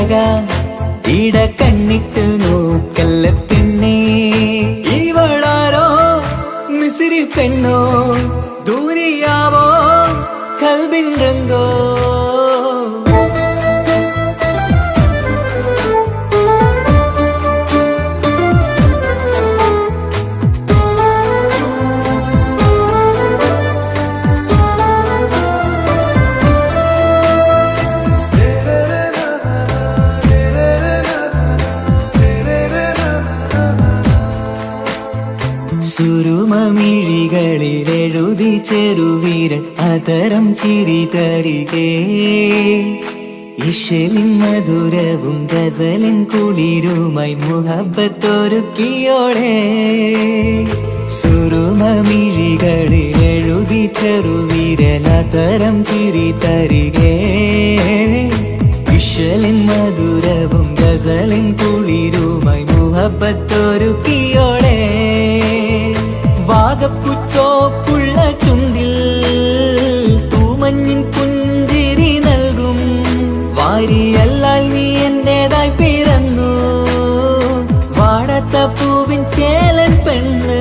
അഴക ഇട കണ്ണിട്ട് നോക്കല്ല പെണ്ണേ ഇവളാരോ മിസിരി പെണ്ണോ ദൂരിയാവോ കൽബിൻ രംഗോ സുരുമമിഴികളിലെഴുതി ചെറുവീരൻ അതരം ചിരി തരികേ ഇശലിൻ മധുരവും ഗസലിൻ കുളിരുമായി മുഹബത്തൊരുക്കിയോടെ സുരുമമിഴികളിലെഴുതി ചെറുവീരൻ അതരം ചിരി തരികേ ഇശലിൻ മധുരവും ഗസലിൻ കുളിരുമായി മുഹബത്തൊരുക്കിയോടെ വാഗപ്പുച്ചോപ്പുള്ള ചുണ്ടിൽ തൂമഞ്ഞിൻ പുഞ്ചിരി നൽകും വാരിയല്ലാൽ നീ എന്റേതായി പിറന്നു വാടത്ത പൂവിൻ ചേലൻ പെണ്ണ്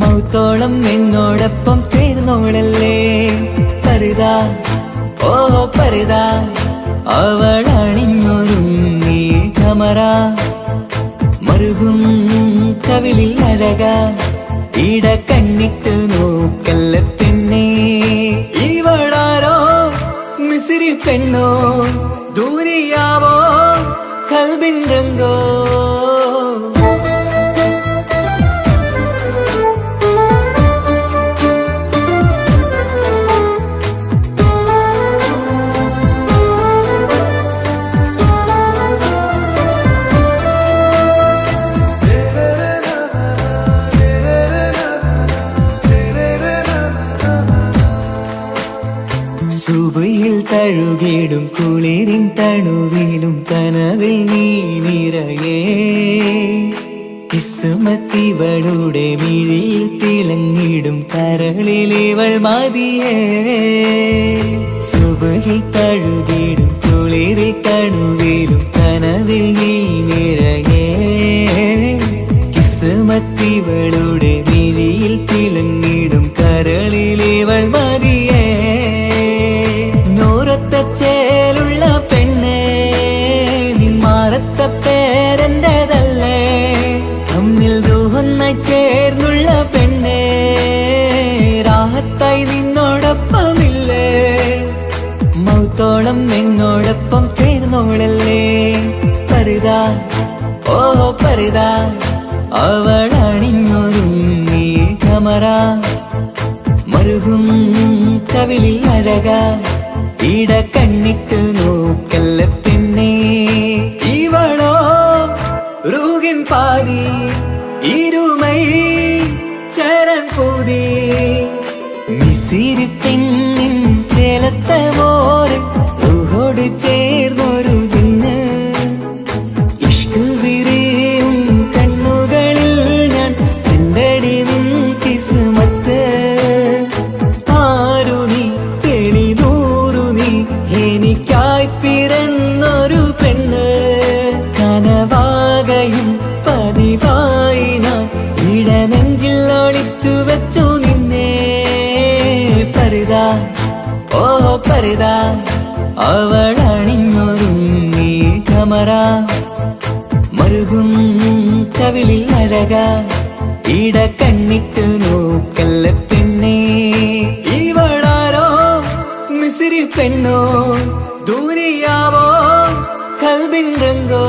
മൗത്തോളം എന്നോടൊപ്പം ചേർന്നോളല്ലേ പരിതാ ഓ പരിതാ അവളണിഞ്ഞൊരുങ്ങി കമറ മറുകും കവിളിൽ അഴക ഇട കണ്ണിട്ട് നോക്കല്ല പെണ്ണേ ഇവളാരോ മിസിരി പെണ്ണോ ദൂരിയാവോ കൽബിൻ രംഗോ സുബയിൽ തഴുകിടും കുളിരിൻ തണുവിലും കനവിൽ നീ നിറയേ കിസ്മത്തിവളുടെ മിഴിയിൽ തിളങ്ങിടും കരളിലിവൾ മതിയേ സുബയിൽ തഴുകിടും കുളിരിൽ തണുവിലും കനവിൽ നീ നിറയേ കിസ്മത്തിവളുടെ മിഴിയിൽ തിളങ്ങിടും കരളിലിവൾ മതിയേ ചേലുള്ള പെണ്ണേ നിന്മാറത്ത പേരെന്റേതല്ലേ തമ്മിൽ ദൂഹൊന്നായി ചേർന്നുള്ള പെണ്ണേ രാഹത്തായി നിന്നോടൊപ്പമില്ലേ മൗത്തോളം എന്നോടൊപ്പം ചേർന്നോളല്ലേ പരിതാ ഓ പരിതാ അവളണിഞ്ഞൊരുങ്ങി കമറ മറുകും കവിളിൽ അഴക ഇട കണ്ണിട്ട് നോക്കല്ല പെണ്ണേ ഇവളോ റൂഹിൻ പാതി ഇരുമൈ ചരൻ പൂതി മിസിരി പെണ്ണിൻ ചേലത്ത മോര് റൂഹോട് ചേർന്നൊരു ജിന്ന് ഇഷ്ക് വിരിയും കണ്ണുകളിൽ ഞാൻ കണ്ടടി നിൻ കിസ്മത്ത് ആരു നീ എനിക്കായി പിറന്നൊരു പെണ്ണ് കനവാകയും പതിവായി ഞാൻ ഇടനെഞ്ചിൽ ഒളിച്ചു വെച്ചു നിന്നെ പരിതാ ഓ പരിതാ അവളണിഞ്ഞൊരുങ്ങി കമറ മറുകും കവിളിൽ അഴക ഇട കണ്ണിട്ട് നോക്കല്ല പെണ്ണേ ഇവളാരോ മിസിരി പെണ്ണോ ദൂരിയാവോ കൽബിൻ രംഗോ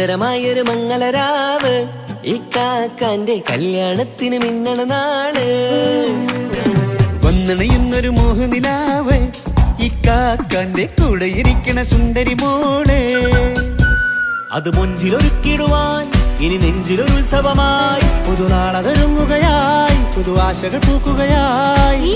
സുന്ദരമായൊരു മംഗളരാവ് ഇക്കാക്കാന്റെ കല്യാണത്തിന് മിന്നണ നാള്. വന്നണയുന്നൊരു മോഹനിലാവ് ഇക്കാക്കാന്റെ കൂടെ ഇരിക്കണ സുന്ദരി മോള്. അത് മൊഞ്ചിലൊരുക്കിടുവാൻ ഇനി നെഞ്ചിലൊരു ഉത്സവമായി പുതുനാളതൊരുങ്ങുകയായി പുതുവാശകൾ പൂക്കുകയായി.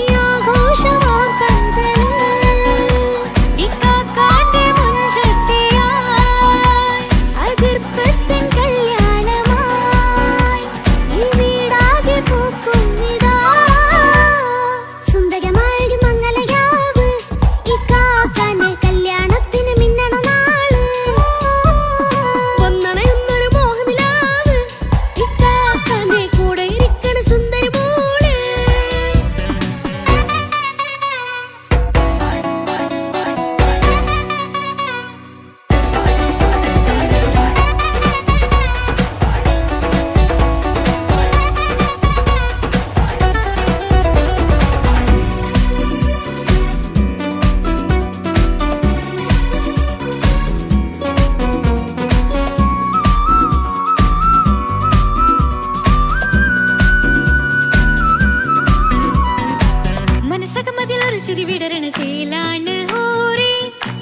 ചിരി വിടരണ ചേലാണ് ഹോറി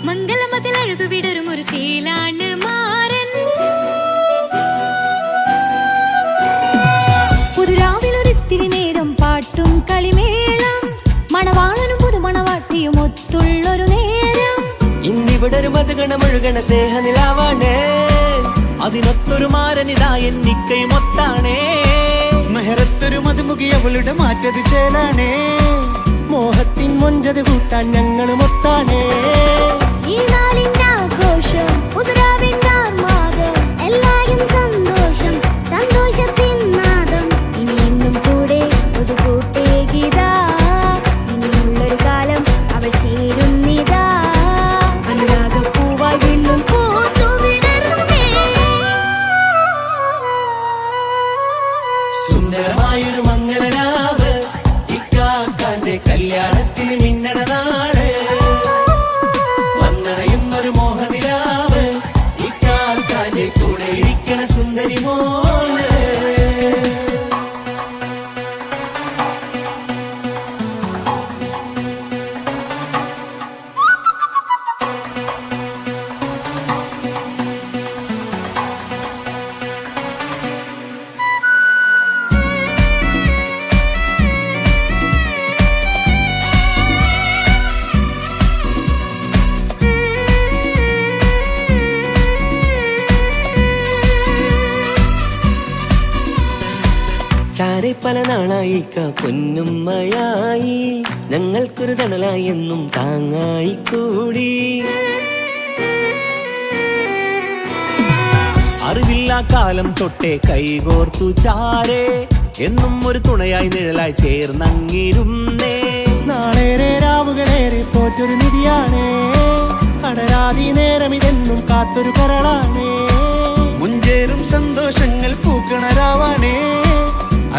മംഗളമതിൽ അഴുതു വിടരും ഒരു ചേലാണ് മാരൻ. പുതുരാവിലൊരിത്തിരി നേരം പാട്ടും കളിമേളം മണവാളനും പുതുമണവാട്ടിയും ഒത്തുള്ളൊരു നേരം. ഇന്നിവിടൊരു മധുഗണമൊഴുകണ സ്നേഹനിലാവാണ് അതിനൊത്തൊരു മാരനിതാ എന്നിക്കൈ മൊത്താണേ. മെഹറത്തൊരു മധുമുഖി അവളുടെ മാറ്റത് ചേലാണേ. മോഹത്തിൻ മൊഞ്ചത് കൂട്ടാൻ ഞങ്ങൾ മൊത്താണേ. ഈ നാളിന്റെ ആഘോഷം പുതുരാവിന്റെ ആർമാദം എല്ലാരും സന്തോഷം സന്തോഷത്തിൻ നാദം. ഇനി എന്നും കൂടെ ഒരു കൂട്ടേകിതാ ഇനിയുള്ളൊരു കാലം അവൾ ചേരുന്നിതാ. അനുരാഗപ്പൂവായി വീണ്ടും പൂത്തുവിടരുന്നേ. സുന്ദരമായൊരു മംഗളരാവ് ഇക്കാക്കാന്റെ കല്യാണത്തിന് മിന്നണ നാള്. വന്നണയുന്നൊരു മോഹനിലാവ് ഇക്കാക്കാന്റെ കൂടെ ഇരിക്കണ സുന്ദരി മോള്. ചാരെ പല നാളായി പൊന്നുമ്മയായി ഞങ്ങൾക്കൊരു തണലായി എന്നും താങ്ങായി കൂടി. അറിവില്ലാ കാലം തൊട്ടേ കൈകോർത്തു ചാരേ എന്നും ഒരു തുണയായി നിഴലായി ചേർന്നങ്ങിരുന്നേ. നാളേറെ രാവുകളേറെ പോറ്റൊരു നിധിയാണേ. അടരാതി നേരം ഇതെന്നും കാത്തൊരു കരളാണേ. മുഞ്ചേറും സന്തോഷങ്ങൾ പൂക്കണരാവാണേ.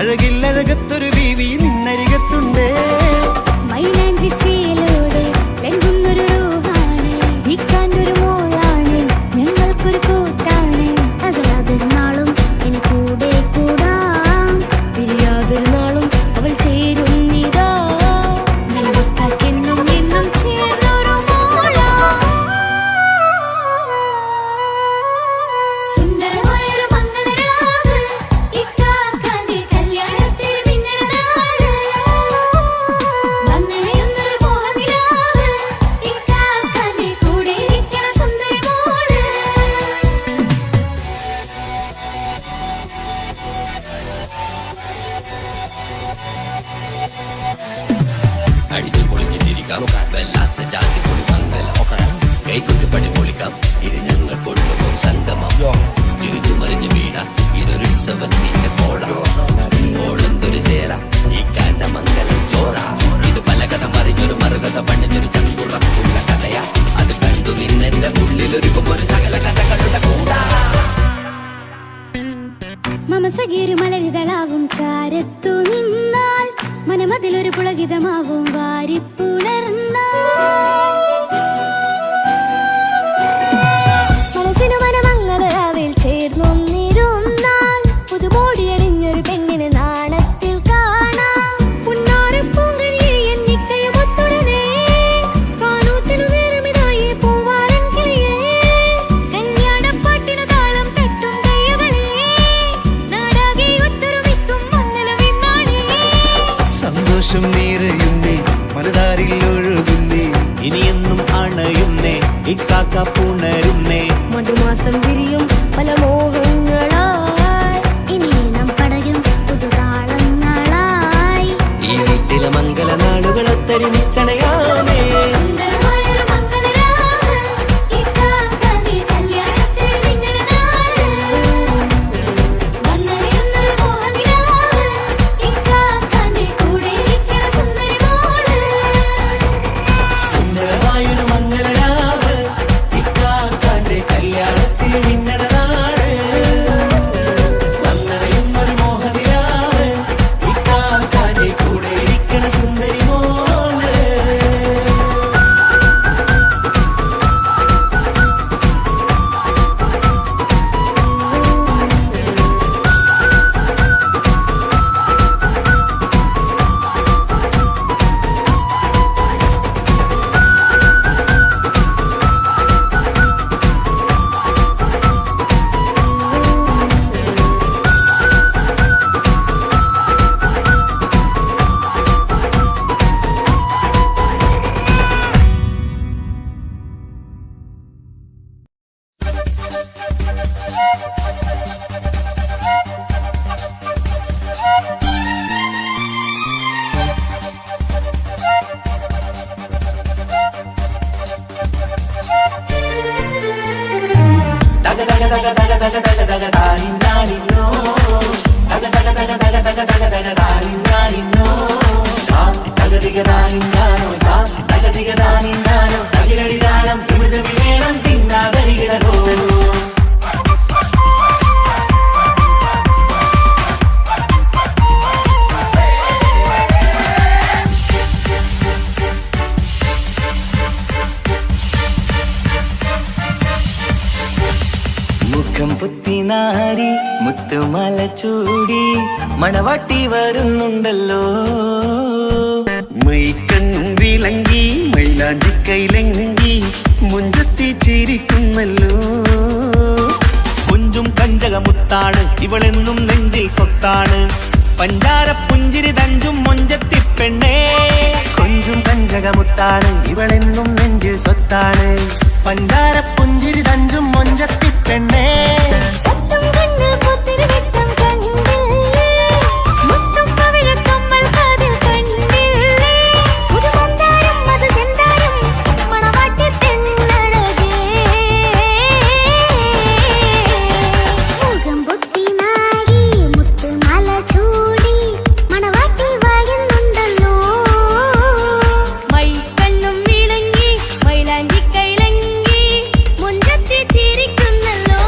അഴകില്ലഴകത്തൊരു ബീവി നിന്നരികത്തുണ്ടേ. മൈലാഞ്ചിച്ചേലോടെ ലംഘുന്നൊരു റൂഹാണ് വിക്കാനൊരു മോളാണ് ഞങ്ങൾക്കൊരു കൂട്ടാണ്. അകലാതൊരു നാളും എൻ കൂടെ കൂടാം പിരിയാതൊരു നാളും അവൾ ചേരുന്നിതാ. എന്നും എന്നും ചേർന്നൊരു മോളാ. സുന്ദരമായൊരു മംഗളരാവ് ഇക്കാക്കാന്റെ കല്യാണത്തിൽ മിന്നണ നാള്. വന്നണയുന്നൊരു മോഹനിലാവ് ഇക്കാക്കാന്റെ കൂടെ ഇരിക്കണ സുന്ദരി മോള്. അടിച്ചു പൊളിച്ചിട്ടിരിക്കാം വല്ലാത്ത ജാതി പൊളി മംഗലം. കൈകൊട്ടി പണി പൊളിക്കാം ഇത് ഞങ്ങൾ കൊണ്ടുപോകും സംഗമം. ചിരിച്ചു മറിഞ്ഞു വീണ ഇതൊരു ഉത്സവത്തിന്റെ കോളം. കോളന്തൊരു ചേര ഈ കാന്റെ മംഗലം ചോറ. ഇത് പലകഥ മറിഞ്ഞൊരു മറുകഥ പണിഞ്ഞൊരു ചന്തുറപ്പുള്ള കഥയാ. അത് കണ്ടു നിന്നെന്റെ ഉള്ളിലൊരുക്കും ഒരു സകല കഥകളുടെ കൂടാ. മമസകീരു മലരിതളാവും ചാരത്തു നിന്നാൽ മനമതിലൊരു പുളകിതമാവും വാരിപ്പുണർന്നാൽ. മനസ്സിനു മനമംഗളരാവിൽ ചേർ ഇക്കാക്ക പുണരുന്നേ. മധുമാസം വിരിയും പല മോഹങ്ങളായി, ഇനി നാം പടരും പുതുതാളങ്ങളായി. ഈ വീട്ടിലെ മംഗളനാളുകളൊത്തൊരുമിച്ചണയാമേ. സുന്ദരമായൊരു മംഗളരാവ്, ഇക്കാക്കാന്റെ കല്യാണത്തിൽ മിന്നണ നാള്. വന്നണിയുന്നൊരു മോഹനിലാവ്, ഇക്കാക്കാന്റെ കൂടെ ഇരിക്കണ സുന്ദരി മോള്. സുന്ദരമായൊരു മംഗളരാവ്, ഇക്കാക്കാന്റെ കല്യാണത്തിൽ മിന്നണ നാള്. വന്നണയുന്നൊരു മോഹനിലാവ്, ഇക്കാക്കാന്റെ കൂടെ ഇരിക്കണ സുന്ദരി മോള്. മുഖം പുത്തിനാരി മുത്തുമല ചൂടി മണവാട്ടി വരുന്നുണ്ടല്ലോ. മൈക്കണ്ണും വിളങ്ങി മൈലാഞ്ചി കൈലങ്കി മുഞ്ചത്തി ചിരിക്കുന്നല്ലോ. കൊഞ്ചും കഞ്ചകമുത്താണ് ഇവളെന്നും നെഞ്ചിൽ സ്വത്താണ്. പഞ്ചാര പുഞ്ചിരി തഞ്ചും മൊഞ്ചത്തി പെണ്ണേ. കൊഞ്ചും കഞ്ചകമുത്താണ് ഇവളെന്നും നെഞ്ചിൽ സ്വത്താണ്. പഞ്ചാര പുഞ്ചിരി തഞ്ചും മൊഞ്ചത്തി പെണ്ണേ. സത്തും കണ്ണിൽ പൊത്തിരി വിത്തം കണ്ടില്ലേ, മുത്തും പവിഴക്കമ്മൽ കാതിൽ കണ്ടില്ലേ, പുതുമന്ദാരം മധുചന്ദാരം മണവാട്ടി പെണ്ണഴകേ. മുഖം പൊത്തി നാരി മുത്തുമാല ചൂടി മണവാട്ടി വരുന്നുണ്ടല്ലോ. മൈക്കണ്ണും വിളങ്ങി മൈലാഞ്ചി കൈലങ്കി മുഞ്ചത്തി ചിരിക്കുന്നല്ലോ.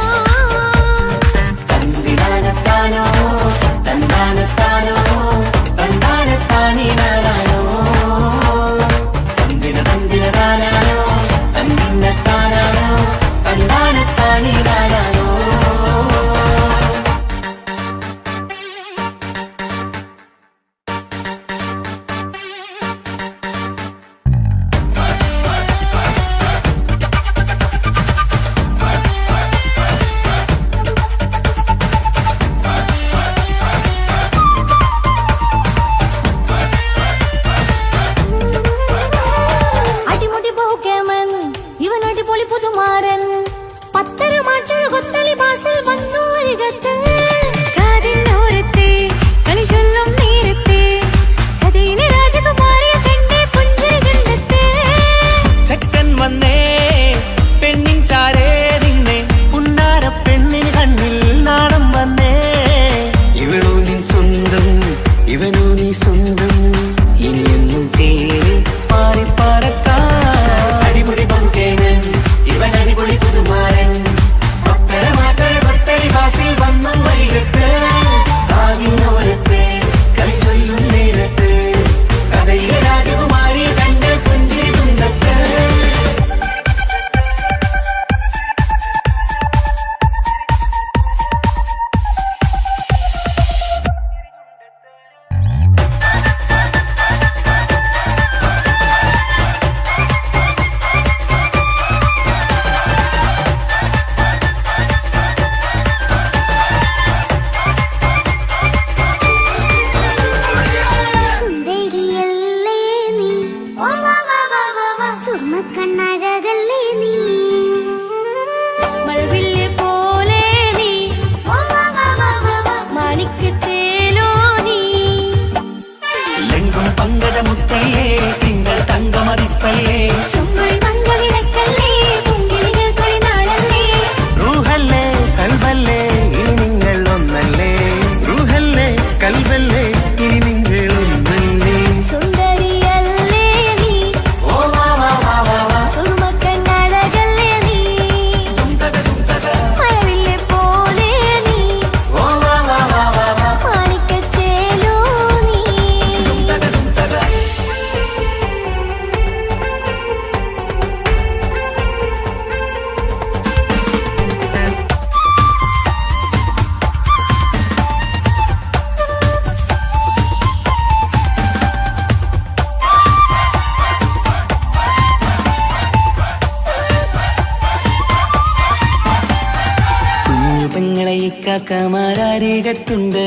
ഇക്കാക്കമാരരികത്തുണ്ട്,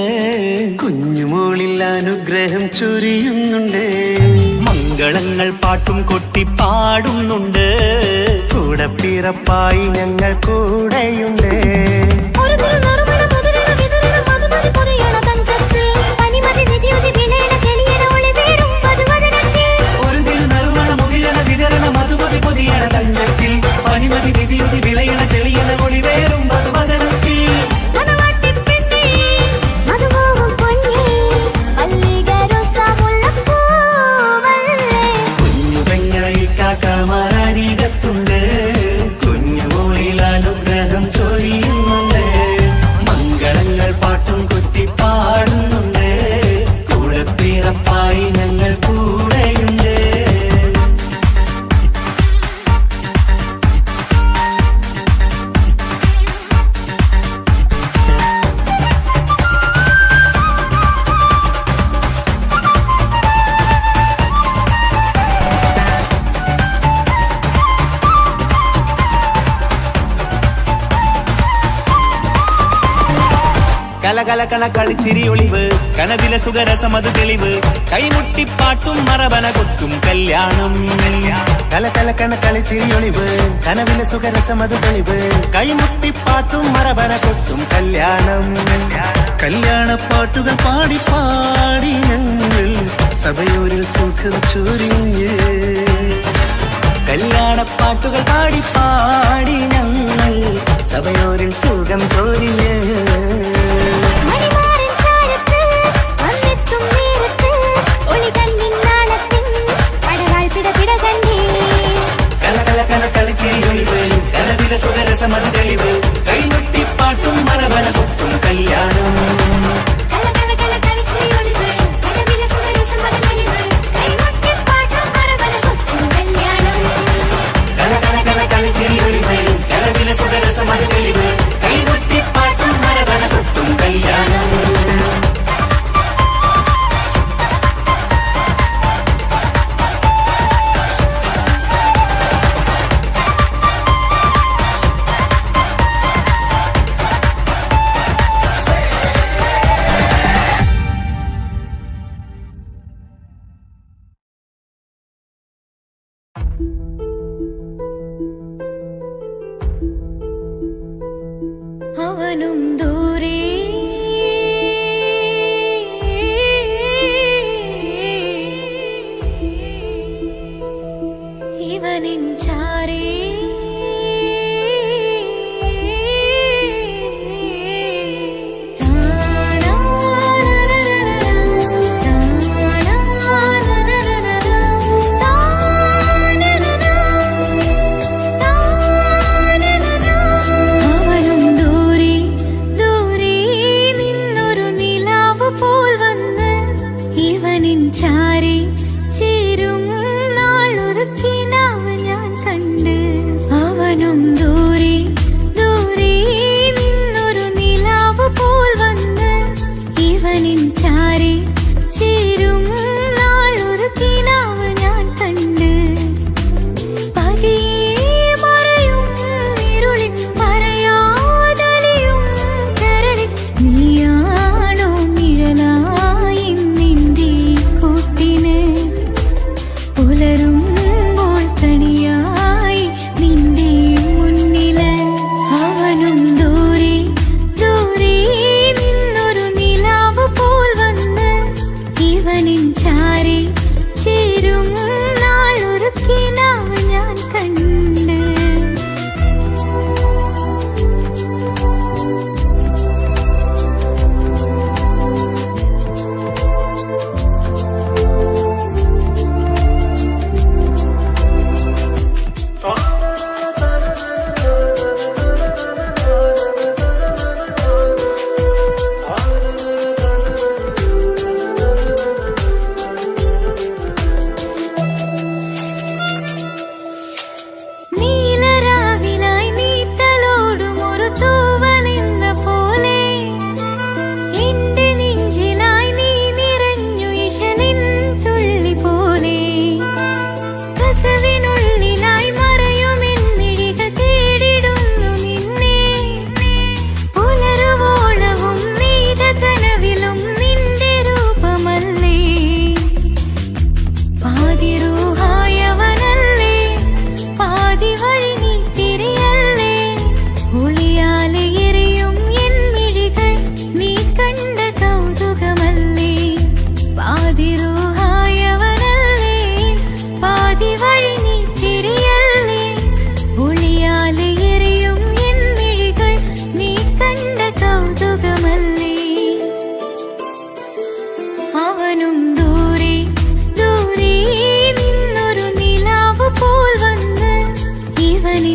കുഞ്ഞുമോളിൽ അനുഗ്രഹം ചൊരിയുന്നുണ്ട്. മംഗളങ്ങൾ പാട്ടും കൊട്ടി പാടുന്നുണ്ട്, കൂടെ പിറപ്പായി ഞങ്ങൾ കൂടെയുണ്ട്. ഒരു തിരുനറുമണ മുതിരണ വിതരണ മധുമതി പൊതിയണ തഞ്ചത്തിൽ പനിമതി നിധിയുതി വിലയണ തെളിയണ ഒളിവേറും വധുവദനത്തിൽ. ഒരു തിരുനറുമണ മുകിലണ വിതരണ മധുമതി പൊതിയണ തഞ്ചത്തിൽ പനിമതി നിധിയുതി വിളയണ തെളിയണ ഒളിവേറും മധുവദനത്തിൽ. മണവാട്ടിപ്പെണ്ണേ മധുപോകും പൊന്നേ മല്ലികരൊസമുല്ലപ്പൂവല്ലേ. കുഞ്ഞു പെങ്ങളെ ഇക്കാക്കമാരരികത്തുണ്ട്, കുഞ്ഞുമോളിൽ അനുഗ്രഹം ചൊരിയുന്നുണ്ട്. മംഗളങ്ങൾ പാട്ടും കൊട്ടി പാടുന്നുണ്ട്, കൂടെ പിറപ്പായി ഞങ്ങൾ കൂടെയുണ്ട്. കലകലകണ കളിച്ചിരി ഒളിവ് കനവിലെ സുഖരസമത് തെളിവ് കൈമുട്ടിപ്പാട്ടും മറവന കൊട്ടും കല്യാണം. കലകലക്കണ കളിച്ചിരിയൊളിവ് കനവിലെ സുഖരസമത് തെളിവ് കൈമുട്ടിപ്പാട്ടും മറവന കൊട്ടും കല്യാണം. കല്യാണപ്പാട്ടുകൾ പാടി പാടി ഞങ്ങൾ സഭയോരിൽ സുഖം ചൊരിഞ്ഞ്. കല്യാണപ്പാട്ടുകൾ പാടി പാടി ഞങ്ങൾ സഭയോരിൽ സുഖം ചൊരിഞ്ഞ്. മണിമാരൻ ചാരത്ത് വന്നെത്തും നേരത്ത് ഒളികണ്ണിൻ നാളത്തിൻ പടവാൾ പിടപിട കണ്ടേ. കലകലകണ കളിച്ചിരിയൊളിവ് കനവിലെ സുഖരസമത് തെളിവ് കൈമുട്ടിപ്പാട്ടും മറവന കൊട്ടും കല്യാണം. കലകലകല കളിച്ചിരിയൊളിവ് കനവിലെ സുഖരസമത് തെളിവ് കൈമുട്ടിപ്പാട്ടും മറവന കൊട്ടും കല്യാണം. കലകലകണ കളിച്ചിരിയൊളിവ് കനവിലെ സുഖരസമത് തെളിവ് കൈമുട്ടിപ്പാട്ടും മറവന കൊട്ടും കല്യാണം. അവനും ദൂരെ ഇവനിൻ ചാരേ. അവനും ദൂരെ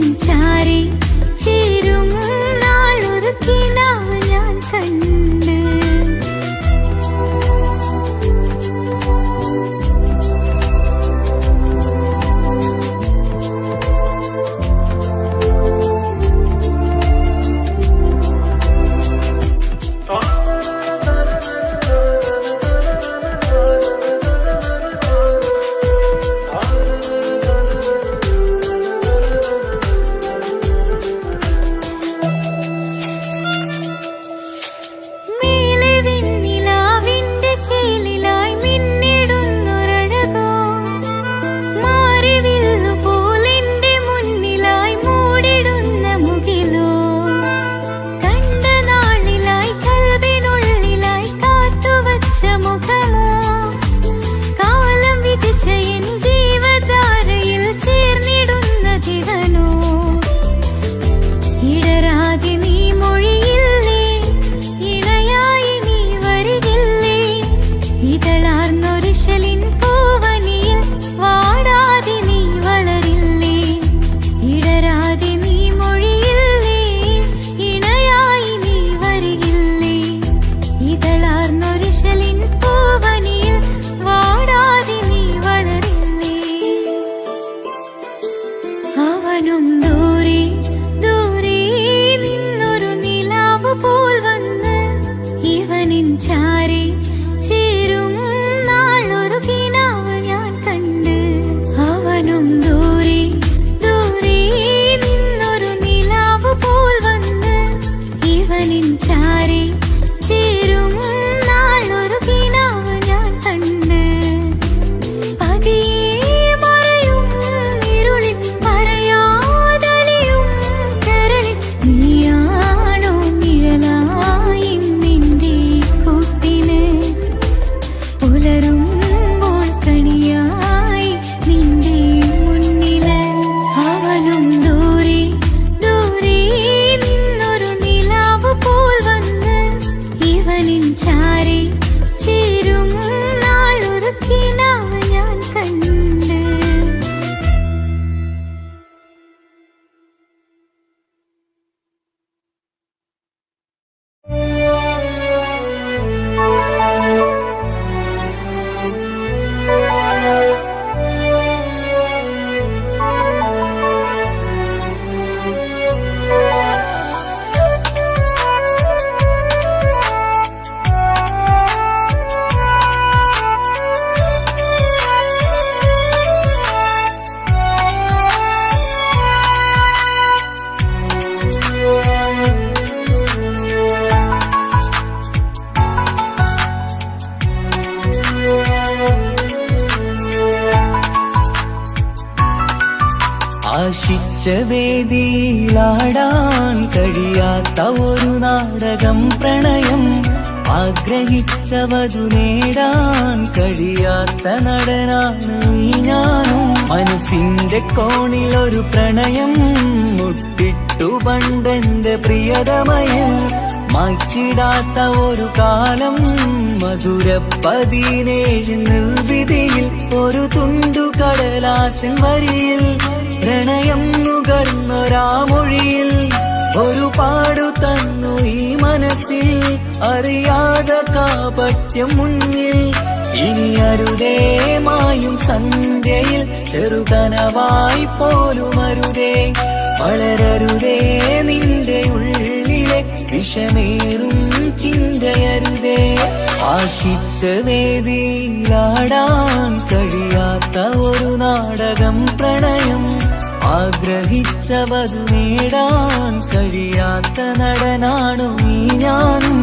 ഇവനിൻ ചാരി ചേരും നാളൊരു കിനാവ് ഞാൻ കണ്ട്. അവനും ദൂരെ ദൂരെ നിന്നൊരു നിലാവ് പോൽ വന്ന് ഇവനിൻ ചാരി ചേരും നാളൊരു കിനാവ് ഞാൻ കണ്ട്. അവനും ദൂരെ ദൂരെ നിന്നൊരു നിലാവ് പോൽ വന്ന് ഇവനിൻ ചാരി ചേരും നാളൊരു കിനാവ് ഞാൻ കണ്ട്. പതിയെ മറയും ഇരുളിൽ പറയാതലിയും കരളിൽ നീയാണോ നിഴലായി നിന്റെ കൂട്ടിന്. പുലരുമ്പോൾ കണിയായി നിന്റെ മുന്നില്. അവനും ദൂരെ ദൂരെ നിന്നൊരു നിലാവ് പോൽ വന്ന് ഇവനിൻ ചാരി ചേരും നാളൊരു കിനാവ് ഞാൻ കണ്ട്. ആശിച്ച വേദിയിലാടാൻ കഴിയാത്ത ഒരു നാടകം പ്രണയം. ആഗ്രഹിച്ചവതു നേടാൻ കഴിയാത്ത നടനാണ് ഈ ഞാനും. മനസ്സിന്റെ കോണിലൊരു പ്രണയം മുട്ടിട്ടു പണ്ടെന്റെ പ്രിയതമയിൽ. മായ്ച്ചിടാത്ത ഒരു കാലം മധുര 17 നിർവിധിയിൽ. ഒരു തുണ്ടു കടലാസിൻ വരിയിൽ പ്രണയം നുകർന്നൊരാമൊഴിയിൽ. ഒരു പാടു തന്നു ഈ മനസ്സിൽ അറിയാതെ കാപട്യം മുന്നിൽ. ഇനി അരുതേ മായും സന്ധ്യയിൽ ചെറുകനവായി പോലും അരുതേ. വളരരുതേ നിന്റെ ഉള്ളിലെ വിഷമേറും ചിന്തയരുതേ. ആശിച്ച വേദിയിലാടാൻ കഴിയാത്ത ഒരു നാടകം പ്രണയം. ആഗ്രഹിച്ചവതു നേടാൻ കഴിയാത്ത നടനാണു ഈ ഞാനും.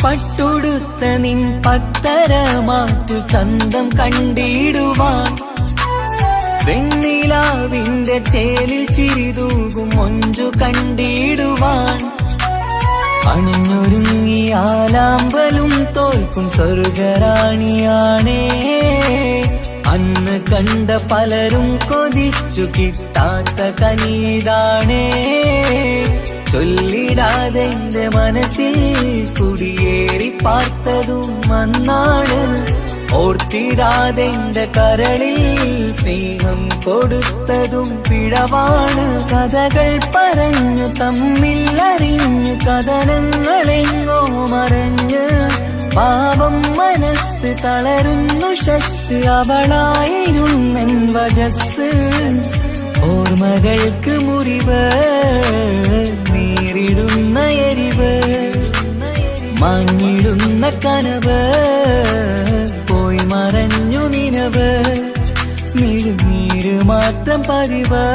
പട്ടുടുത്ത നിൻ പത്തരമാറ്റു ചന്തം കണ്ടിടുവാൻ. വെണ്ണിലാവിന്റെ ചേലിൽ ചിരിതൂകും മൊഞ്ചു കണ്ടിടുവാൻ. അണിഞ്ഞൊരുങ്ങി ആലാമ്പലും തോൽക്കും സ്വർഗറാണിയാണേ. അന്ന് കണ്ട പലരും കൊതിച്ചു കിട്ടാത്ത കനീതാണേ. ചൊല്ലിടാതെ എന്റെ മനസ്സിൽ കുടിയേറി പാർത്തതും അന്നാണ്. ഓർത്തിടാതെ എന്റെ കരളിൽ സ്നേഹം കൊടുത്തതും പിഴവാണ്. കഥകൾ പറഞ്ഞു തമ്മിൽ അറിഞ്ഞു കഥനങ്ങളെങ്ങോ മറഞ്ഞ് പാപം മനസ്സ് തളരുന്നു ശസ്. അവളായിരുന്നെൻ വജസ്. ഓർമ്മകൾക്ക് മുറിവ് നേരിടുന്ന എരിവ് മാഞ്ഞിടുന്ന കനവ് പോയി മറഞ്ഞു നിനവ്. മിഴുനീര് മാത്രം പതിവ്.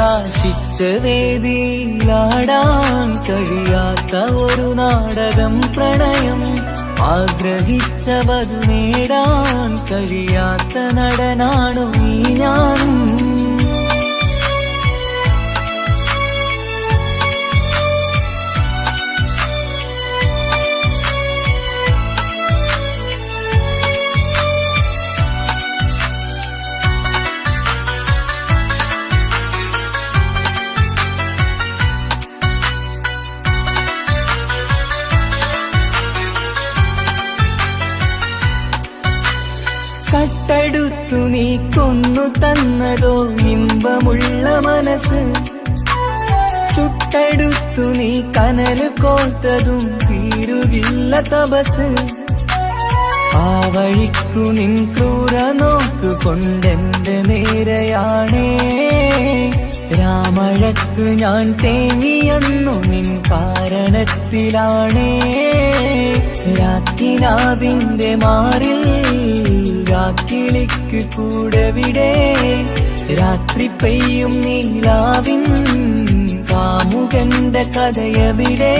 ആശിച്ച വേദിയിലാടാൻ കഴിയാത്ത ഒരു നാടകം പ്രണയം. ആഗ്രഹിച്ച വധു നേടാൻ കഴിയാത്ത നടനാണു ഈ ഞാനും. കട്ടെടുത്തു നീ കൊന്നു തന്നതോ ഇമ്പമുള്ള മനസ്സ്. ചുട്ടെടുത്തു നീ കനല് കോർത്തതും തീരുകില്ല തപസ്. ആ വഴിക്കു നിൻ ക്രൂര നോക്കു കൊണ്ടെന്റെ നേരെയാണേ. രാമഴക്ക് ഞാൻ തേങ്ങിയെന്നു നിൻ കാരണത്തിലാണേ. രാത്തിനാവിന്റെ മാറിൽ രാക്കിളിക്ക് കൂടവിടെ. രാത്രി പെയ്യും നീലാവിൻ കാമുകന്റെ കഥയവിടെ.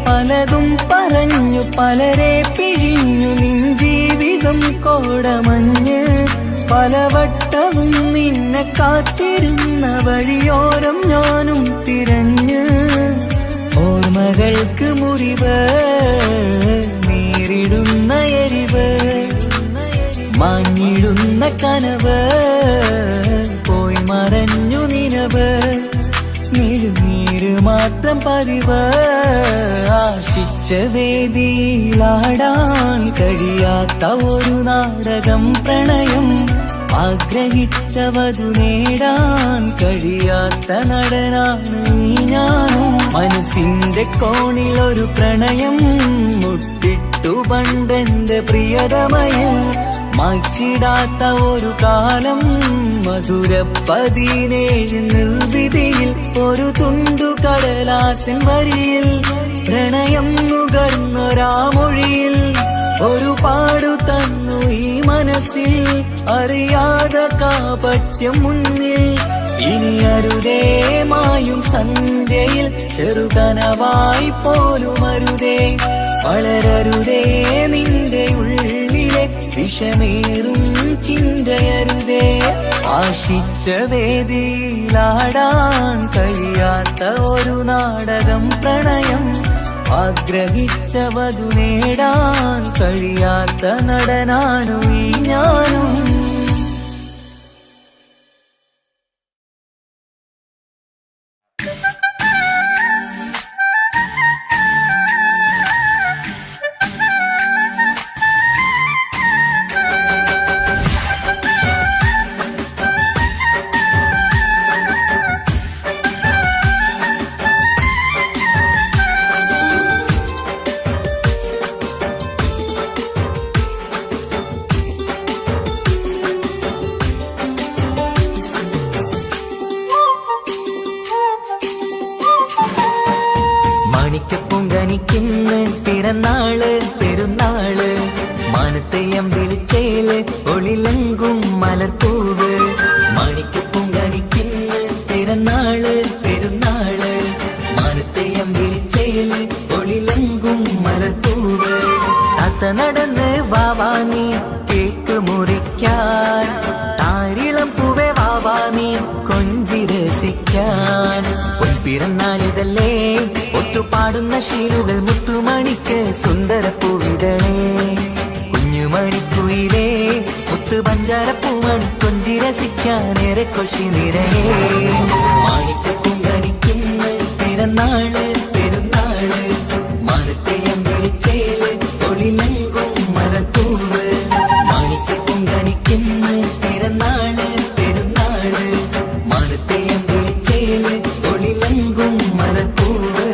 പലതും പറഞ്ഞു പലരെ പിഴിഞ്ഞു നിൻ ജീവിതം കോടമഞ്ഞ്. പലവട്ടവും നിന്നെ കാത്തിരുന്ന വഴിയോരം ഞാനും തിരഞ്ഞ്. ഓർമ്മകൾക്ക് മുറിവ് നേരിടുന്ന എരിവ് മാഞ്ഞിടുന്ന കനവ് പോയി മറഞ്ഞു നിനവ്. മിഴുനീര് മാത്രം പതിവ്. ആശിച്ച വേദിയിലാടാൻ കഴിയാത്ത ഒരു നാടകം പ്രണയം. ആഗ്രഹിച്ച വധു നേടാൻ കഴിയാത്ത നടനാണ് ഈ ഞാനും. മനസ്സിന്റെ കോണിൽ ഒരു പ്രണയം മുട്ടിട്ടു പണ്ടെന്റെ പ്രിയതമയിൽ. മായ്ച്ചിടാത്ത ഒരു കാലം മധുര 17 നിർവിധിയിൽ. ഒരു തുണ്ടു കടലാസിൻ വരിയിൽ പ്രണയം നുകർന്നൊരാമൊഴിയിൽ. ഒരു പാടു തന്നു ഈ മനസ്സിൽ അറിയാതെ കാപട്യം മുന്നിൽ. ഇനി അരുതേ മായും സന്ധ്യയിൽ ചെറുകനവായി പോലും അരുതേ. വളരരുതേ നിന്റെ ഉള്ളിലെ വിഷമേറും ചിന്തയരുതേ. ആശിച്ച വേദിയിലാടാൻ കഴിയാത്ത ഒരു നാടകം പ്രണയം. ആഗ്രഹിച്ച വധു നേടാൻ കഴിയാത്ത നടനാണു ഈ ഞാനും. മാണിക്കപ്പൊങ്കനിക്കിന്ന് പിറന്നാള് പെരുന്നാള്. മാനത്തെയം വിളിച്ചേല് ഒളിലങ്കും മലർപ്പൂവ്. മാണിക്കപ്പൊങ്കനിക്കിന്ന് പിറന്നാള് പെരുന്നാള്. മാനത്തെയം വിളിച്ചേല് ഒളിലങ്കും മലർപ്പൂവ്. താത്ത നടന്ന് വാവാനി കേക്ക് മുറിക്കാൻ. താരിളം പൂവേ വാവാനി കൊഞ്ചി രസിക്കാൻ. പൊൻപിറന്നാളിതല്ലേ ഒത്തുപാടുന്ന ശീലുകൾ മുത്തുമണിക്ക് സുന്ദരപ്പൂവിതളേ കുഞ്ഞുമണിക്കുയിലേ മുത്തു പഞ്ചാരപ്പൂമണി കൊഞ്ചി രസിക്കാനേറെ കൊഷി നിറയേ മാണിക്കപ്പൂങ്കനിക്കുന്ന പിറന്നാള് പെരുന്നാള് മാനത്തെയം വിളിച്ചേല് ഒളിലങ്കും മലപ്പൂവ് മാണിക്കപ്പൂങ്കനിക്കുന്ന പിറന്നാള് പെരുന്നാള് മാനത്തെയം വിളിച്ചേല് ഒളിലങ്കും മലപ്പൂവ്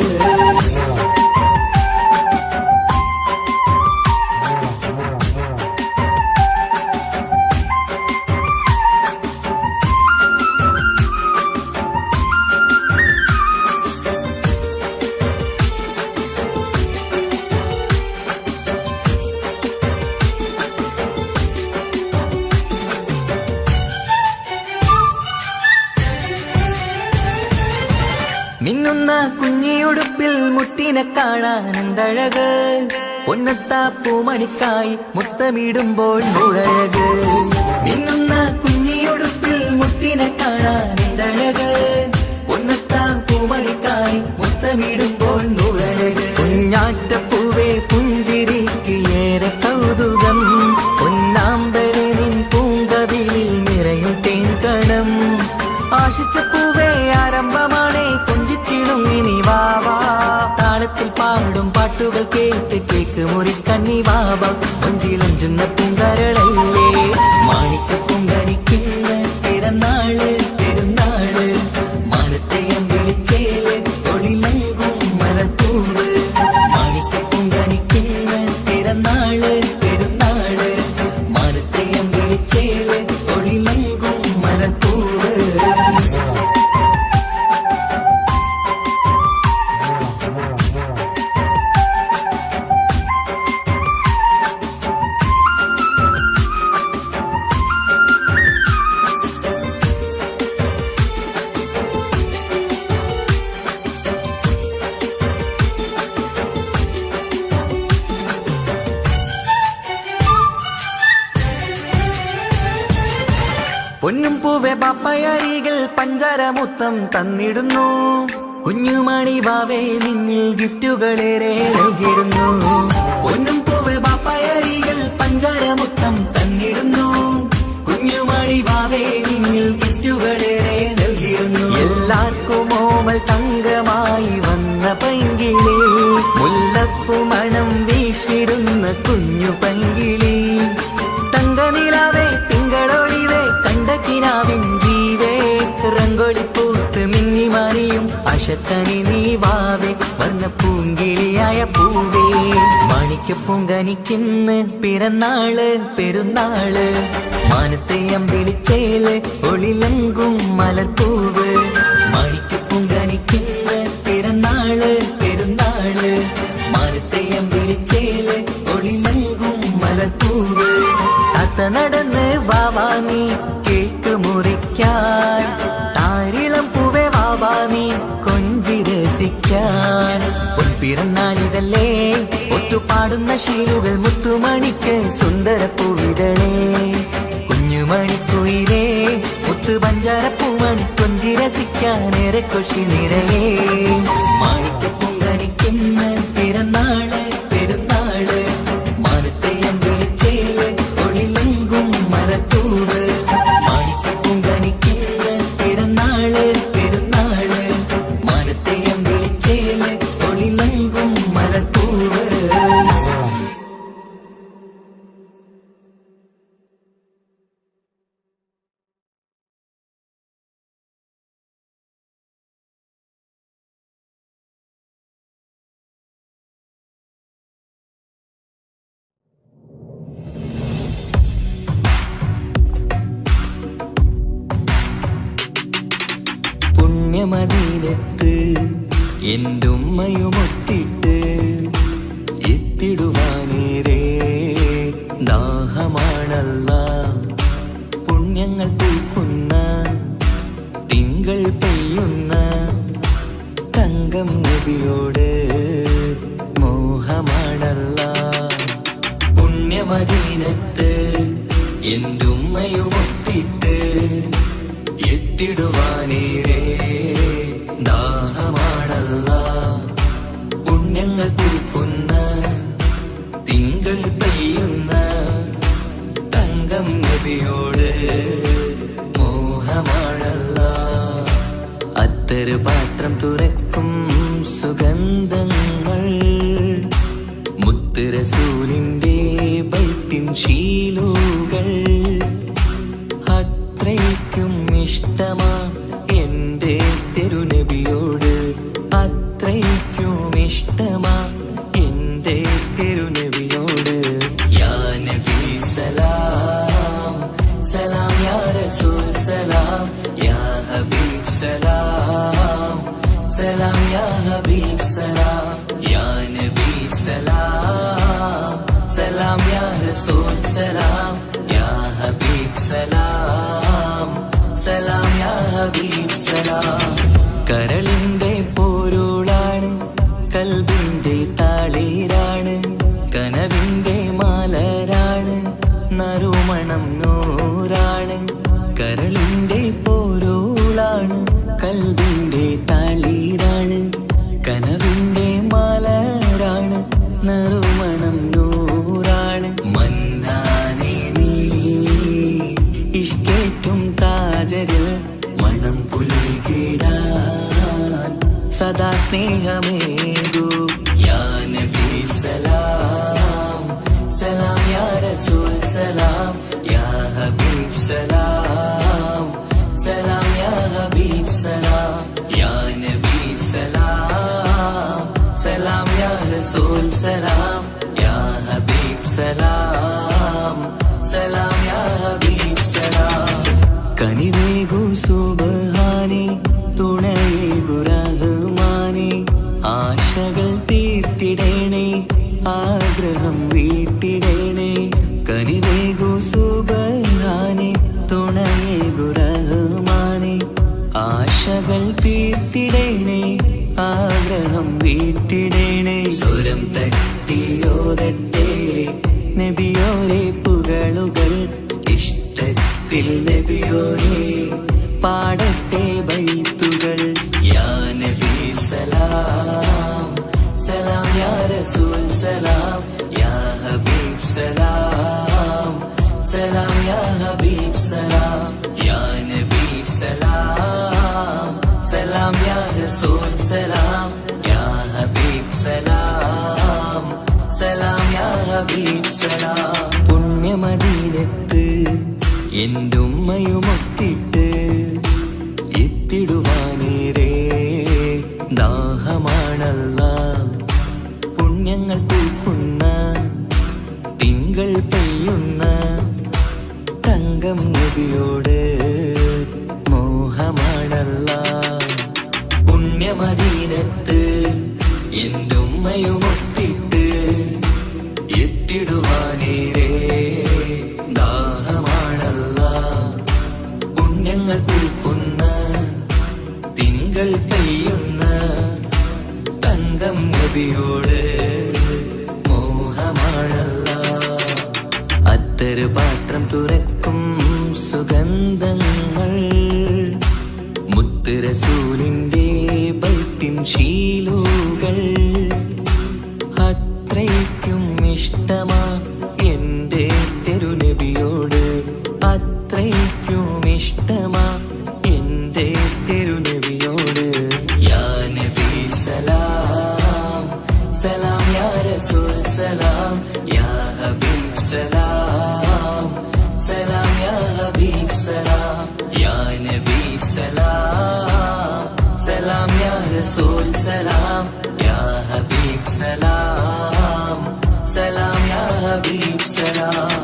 മിന്നുന്ന കുഞ്ഞിയുടുപ്പിൽ മുത്തിനെ കാണാൻ എന്തഴക് പൊന്നത്താ പൂമണിക്കായി മുത്തമിടുമ്പോൾ മുഴക് മിന്നുന്ന കുഞ്ഞിയുടുപ്പിൽ മുത്തിനെ കാണാൻ എന്തഴക് പൊന്നത്താ പൂമണിക്കായി മുത്തമിടുമ്പോൾ മുഴക് കുഞ്ഞാറ്റപ്പൂവേ പുഞ്ചിരിക്ക് ഏറെ കൗതുകം പൊന്നാമ്പരെ നിൻ പൂങ്കവിളിൽ നിറയും തേൻകണം ആശിച്ച പൂവേ ആരംഭമാണേ കൊഞ്ചിച്ചിടുങ്ങിനി വാവാ താളത്തിൽ പാടും പാട്ടുകൾ കേട്ട് കേക്ക് മുറിക്കന്നി വാവ കൊഞ്ചിലഞ്ചുന്ന പൂങ്കരളല്ലേ മാണിക്ക പൂങ്കനിക്കുന്ന പിറന്നാള് പെരുന്നാള് മാനത്തെയം വിളിച്ചേല് ഒളിലങ്കും മലപ്പൂവ് മാണിക്ക പൂങ്കനിക്കുന്ന പിറന്നാള് പെരുന്നാള് മാനത്തെയം വിളിച്ചേല് ഒളിലങ്കും മലപ്പൂവ് പൊന്നും പൂവെ പാപ്പയരികൾ പഞ്ചാരമുത്തം തന്നിടുന്നു കുഞ്ഞുമണി വാവേ നിന്നിൽ ഗിഫ്റ്റുകളേറെ നൽകിടുന്നു പൊന്നും പൂവെ പാപ്പയരികൾ പഞ്ചാരമുത്തം തന്നിടുന്നു കുഞ്ഞുമണി വാവേ നിന്നിൽ ഗിഫ്റ്റുകളേറെ നൽകിടുന്നു എല്ലാവർക്കും ഓമൽ തങ്കമായി വന്ന പൈങ്കിളി മുല്ലപ്പൂ മണം വീശിടുന്ന കുഞ്ഞു പൈങ്കിളി തങ്കനിലാവേ തിങ്കളൊളിവേ കണ്ടക്കിനാവിൻ ജീവേ റംഗോളിപ്പൂത്ത് മിന്നി മാറിയും അശത്തനി നീ വാവേ വർണ്ണ പൂങ്കിളിയായ പൂവേ മാണിക്കപ്പൂങ്കനിക്കുന്ന പിറന്നാള് പെരുന്നാള് മാനത്തെയം വിളിച്ചേല് ഒളിലങ്കും മലർപ്പൂവ് മാണിക്കപ്പൂങ്കനിക്കുന്ന പിറന്നാള് പെരുന്നാള് മാനത്തെയം വിളിച്ചേല് ഒളിലങ്കും മലർപ്പൂവ് താത്ത നടന്ന് വാവാ നീ കേക്ക് മുറിക്കാൻ താരിളം പൂവേ വാവാ നീ കൊഞ്ചി രസിക്കാൻ പൊൻപിറന്നാളിതല്ലേ ഒത്തുപാടുന്ന ശീലുകൾ മുത്തുമണിക്ക് സുന്ദരപ്പൂവിതളേ കുഞ്ഞുമണിക്കുയിലേ മുത്തു പഞ്ചാരപ്പൂമണി കൊഞ്ചി രസിക്കാനേറെ കൊഷി നിറയേ മാണിക്കപ്പൂങ്കനിക്കുന്ന പിറന്നാള് പെരുന്നാള് മാനത്തെയം വിളിച്ചേല് ഒളിലങ്കും മലപ്പൂവ് മാണിക്കപ്പൂങ്കനിക്കുന്ന പിറന്നാള് പെരുന്നാള് മാനത്തെയം വിളിച്ചേല് ഒളിലങ്കും മലപ്പൂവ് പുണ്യമദീനത്ത് എൻ്റെ ഉമ്മയുമൊത്തിട്ട് എത്തിടുവാനേരേ ദാഹമാണല്ല പുണ്യങ്ങൾ പൂക്കുന്ന തിങ്കൾ പെയ്യുന്ന തങ്കം നബിയോട് മോഹമാണല്ല പുണ്യമദീനത്ത് എൻ്റെ ഉമ്മയുമൊത്തിട്ട് എത്തിടുവാനേരേ ദാഹമാണല്ല പുണ്യ പൂക്കുന്ന തിങ്കൾ പെയ്യുന്ന തങ്കം നബിയോട് മോഹമാണല്ല. അത്തറ് പാത്രം തുറക്കും സുഗന്ധങ്ങൾ മുത്ത് റസൂലിന്റെ ബൈത്തിൻ ശീലുകൾ. അത്രയ്ക്കും ഇഷ്ടമാ എന്റെ തിരുനബിയോട്, അത്രയ്ക്കും ഇഷ്ടമാ എന്റെ തിരുനബിയോട്. യാ നബി സലാം സലാം, യാ റസൂൽ സലാം, യാ ഹബീബ് സലാം സലാം, യാ ഹബീബ് സലാം, യാ നബി സലാം സലാം, യാ റസൂൽ സലാം, യാ ഹബീബ് സലാം സലാം, യാ ഹബീബ് സലാം. കരളിന്റെ പോരുളാണ്, കൽബിന്റെ താളീരാണ്, കനവിന്റെ മാലരാണ്, നറുമണം നൂറാണ്. കരളിന്റെ പോരുളാണ്, കൽബിന്റെ താളീരാണ്, കനവിന്റെ മാലരാണ്, നറുമണം നൂറാണ്. മന്നാനെ നീ ഇഷ്കേറ്റും താജരിൽ മണം പുൽകിടാൻ സദാ സ്നേഹമേകൂ. യാ നബി സലാം സലാം, യാ റസൂൽ സലാം, യാ ഹബീബ് സലാം സലാം, യാ ഹബീബ് സലാം, യാ നബി സലാം സലാം, യാ റസൂൽ സലാം, യാ ഹബീബ് സലാം സലാം, യാ ഹബീബ് സലാം. കനിവേകു സുബ്ഹാനേ, തുണയേകു റഹ്മാനേ, ആശകൾ തീർത്തിടേണേ, ആഗ്രഹം വീട്ടിടേണേ. കനിവേകു സുബ്ഹാനേ, തുണയേകു റഹ്മാനേ, ആശകൾ തീർത്തിടേണേ, ആഗ്രഹം വീട്ടിടേണേ. സ്വരം തട്ടിയോതട്ടെ നബിയോരെ പുകളുകൾ, ഇഷ്ടത്തിൽ നബിയോരെ പാടട്ടെ ബൈത്തുകൾ. യാ നബി സലാം സലാം, യാ റസൂൽ സലാം, യാ ഹബീബ് സലാം സലാം, യാ ഹബീബ് സലാം, യാ നബി സലാം സലാം, യാ റസൂൽ സലാം, യാ ഹബീബ് സലാം സലാം, യാ ഹബീബ് സലാം. പുണ്യമദീനത്ത് എൻ്റെ ഉമ്മയുമൊത്തിട്ട് എത്തിടുവാനേരേ ദാഹമാണല്ല. പുണ്യങ്ങൾ പൂക്കുന്ന തിങ്കൾ പെയ്യുന്ന തങ്കം നബിയോട് മോഹമാണല്ല. പുണ്യമദീനത്ത് എൻ്റെ ഉമ്മയുമൊത്തിട്ട് എത്തിടുവാനേരേ ദാഹമാണല്ല. പുണ്യങ്ങൾ പൂക്കുന്ന തിങ്കൾ പെയ്യുന്ന തങ്കം നബിയോട് മോഹമാണല്ല. അത്തറ് പാത്രം തുറക്കും സുഗന്ധങ്ങൾ മുത്ത് റസൂലിന്റെ ബൈത്തിൻ ശീലുകൾ. അത്രയ്ക്കും ഇഷ്ടമാ എന്റെ തിരുനബിയോട്, അത്രയ്ക്കും ഇഷ്ടമാ എന്റെ തിരുനബിയോട്. യാ നബി സലാം സലാം, യാ റസൂൽ സലാം, യാ ഹബീബ് സലാം സലാം, യാ ഹബീബ് സലാം, യാ നബി സലാം സലാം, യാ റസൂൽ സലാം, യാ ഹബീബ് സലാം സലാം, യാ ഹബീബ് സലാം.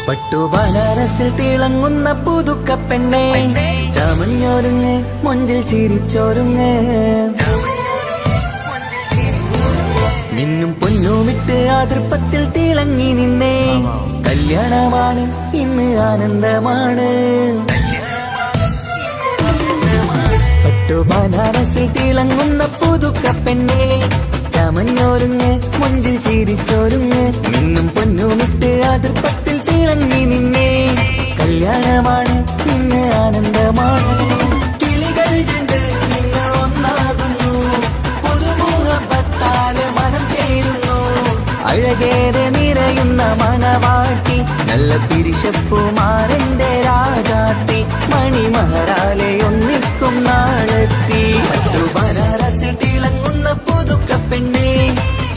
പട്ടുബനാരസിൽ തിളങ്ങുന്ന പുതുക്ക പെണ്ണെ ചമഞ്ഞൊരുങ്ങ് മുഞ്ചിൽ ചിരിച്ചൊരുങ്ങ് മിന്നും പൊന്നുമിട്ട് ആതൃപ്പത്തിൽ തിളങ്ങി നിന്നേ കല്യാണമാണ് ഇന്ന് ആനന്ദമാണ് പട്ടുബനാരസിൽ തിളങ്ങുന്ന പുതുക്ക പെണ്ണെ ചമഞ്ഞൊരുങ്ങ് മുഞ്ചിൽ ചിരിച്ചൊരുങ്ങ് മിന്നും പൊന്നുമിട്ട് ആതൃപ്പത്തിൽ തിളങ്ങി നിന്നേ കല്യാണമാണ് ഇന്ന് ആനന്ദമാണ് കിളികൾ രണ്ട് ഇന്ന് ഒന്നാകുന്നു പുതുമുഖത്താല് മനം ചേരുന്നു അഴകേറെ നിറയുന്ന മണവാട്ടി നല്ല പിരിശപ്പുമാരന്റെ രാജാത്തി മണിമഹറാലെ ഒന്നിക്കും നാളെത്തി പട്ടുബനാരസിൽ തിളങ്ങുന്ന പുതുക്ക പെണ്ണെ